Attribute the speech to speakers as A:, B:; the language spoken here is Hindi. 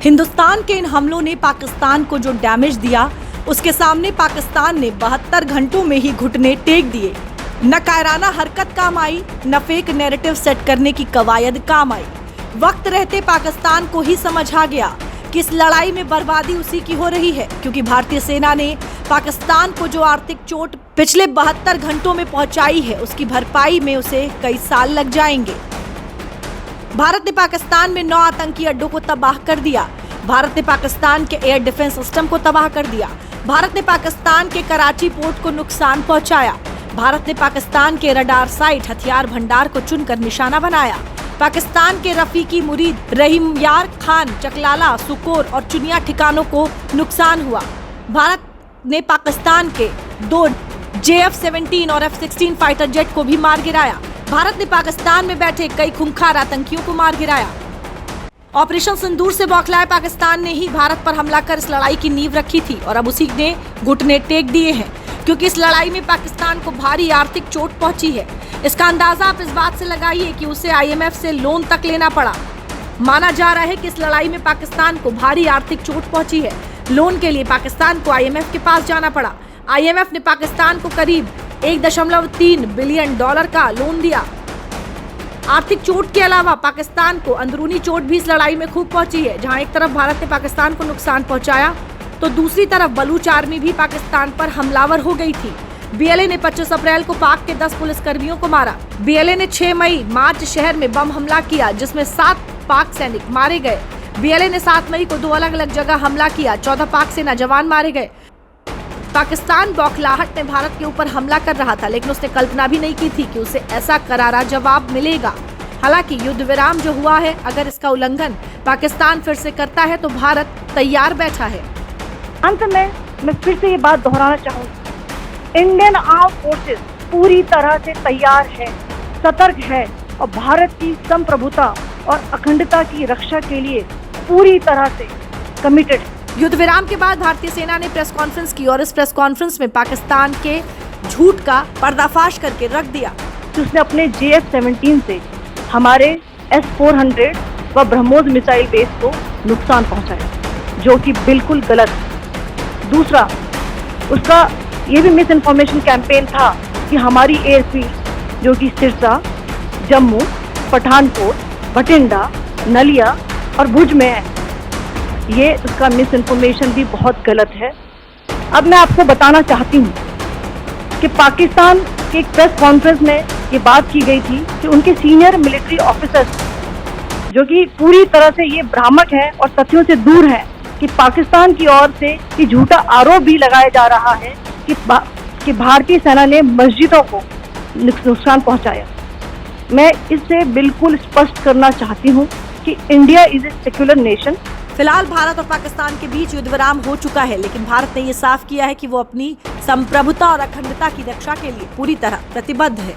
A: हिंदुस्तान के इन हमलों ने पाकिस्तान को जो डैमेज दिया, उसके सामने पाकिस्तान ने 72 घंटों में ही घुटने टेक दिए। न कायराना हरकत काम आई, न फेक नैरेटिव सेट करने की कवायद काम आई। वक्त रहते पाकिस्तान को ही समझ आ गया कि इस लड़ाई में बर्बादी उसी की हो रही है, क्योंकि भारतीय सेना ने पाकिस्तान को जो आर्थिक चोट पिछले 72 घंटों में पहुंचाई है, उसकी भरपाई में उसे कई साल लग जाएंगे। भारत ने पाकिस्तान में 9 आतंकी अड्डों को तबाह कर दिया। भारत ने पाकिस्तान के एयर डिफेंस सिस्टम को तबाह कर दिया। भारत ने पाकिस्तान के कराची पोर्ट को नुकसान पहुंचाया। भारत ने पाकिस्तान के रडार साइट, हथियार भंडार को चुनकर निशाना बनाया। पाकिस्तान के रफीकी मुरीद रहीम यार खान, चकलाला, सुकोर और चुनिया ठिकानों को नुकसान हुआ। भारत ने पाकिस्तान के 2 JF-17 और F-16 फाइटर जेट को भी मार गिराया। भारत ने पाकिस्तान में बैठे कई खूंखार आतंकियों को मार गिराया। ऑपरेशन सिंदूर से बौखलाए पाकिस्तान ने ही भारत पर हमला कर इस लड़ाई की नींव रखी थी और अब उसी ने घुटने टेक दिए हैं, क्योंकि इस लड़ाई में पाकिस्तान को भारी आर्थिक चोट पहुंची है। इसका अंदाजा आप इस बात से लगाइए कि उसे IMF से लोन तक लेना पड़ा। माना जा रहा है कि इस लड़ाई में पाकिस्तान को भारी आर्थिक चोट पहुंची है। लोन के लिए पाकिस्तान को IMF के पास जाना पड़ा। IMF ने पाकिस्तान को करीब $1.3 बिलियन का लोन दिया। आर्थिक चोट के अलावा पाकिस्तान को अंदरूनी चोट भी इस लड़ाई में खूब पहुंची है। जहां एक तरफ भारत ने पाकिस्तान को नुकसान पहुंचाया, तो दूसरी तरफ बलूच आर्मी भी पाकिस्तान पर हमलावर हो गई थी। BLA ने 25 अप्रैल को पाक के 10 पुलिसकर्मियों को मारा। BLA ने 6 मई मार्च शहर में बम हमला किया, जिसमें 7 पाक सैनिक मारे गए। BLA ने 7 मई को 2 अलग अलग जगह हमला किया, 14 पाक सेना जवान मारे गए। पाकिस्तान बौखलाहट में भारत के ऊपर हमला कर रहा था, लेकिन उसने कल्पना भी नहीं की थी कि उसे ऐसा करारा जवाब मिलेगा। हालांकि युद्ध विराम जो हुआ है, अगर इसका उल्लंघन पाकिस्तान फिर से करता है तो भारत तैयार बैठा है।
B: अंत में मैं फिर से ये बात दोहराना चाहूँगी, इंडियन आर्म फोर्सेस पूरी तरह से तैयार है, सतर्क है और भारत की संप्रभुता और अखंडता की रक्षा के लिए पूरी तरह से कमिटेड है।
A: युद्ध विराम के बाद भारतीय सेना ने प्रेस कॉन्फ्रेंस की और इस प्रेस कॉन्फ्रेंस में पाकिस्तान के झूठ का पर्दाफाश करके रख दिया।
B: उसने अपने JF-17 से हमारे S-400 व ब्रह्मोस मिसाइल बेस को नुकसान पहुंचाया, जो कि बिल्कुल गलत है। दूसरा, उसका ये भी मिस इन्फॉर्मेशन कैंपेन था कि हमारी एयरफील्ड जो कि सिरसा, जम्मू, पठानकोट, बठिंडा, नलिया और भुज में है, ये उसका मिस इन्फॉर्मेशन भी बहुत गलत है। अब मैं आपको बताना चाहती हूँ कि पाकिस्तान के एक प्रेस कॉन्फ्रेंस में ये बात की गई थी कि उनके सीनियर मिलिट्री ऑफिसर्स, जो कि पूरी तरह से ये भ्रामक हैं और तथ्यों से दूर हैं, कि पाकिस्तान की ओर से ये झूठा आरोप भी लगाया जा रहा है कि भारतीय सेना ने मस्जिदों को नुकसान पहुंचाया। मैं इससे बिल्कुल स्पष्ट करना चाहती हूँ कि India is a secular nation.
A: फिलहाल भारत और पाकिस्तान के बीच युद्ध विराम हो चुका है, लेकिन भारत ने ये साफ किया है कि वो अपनी संप्रभुता और अखंडता की रक्षा के लिए पूरी तरह प्रतिबद्ध है।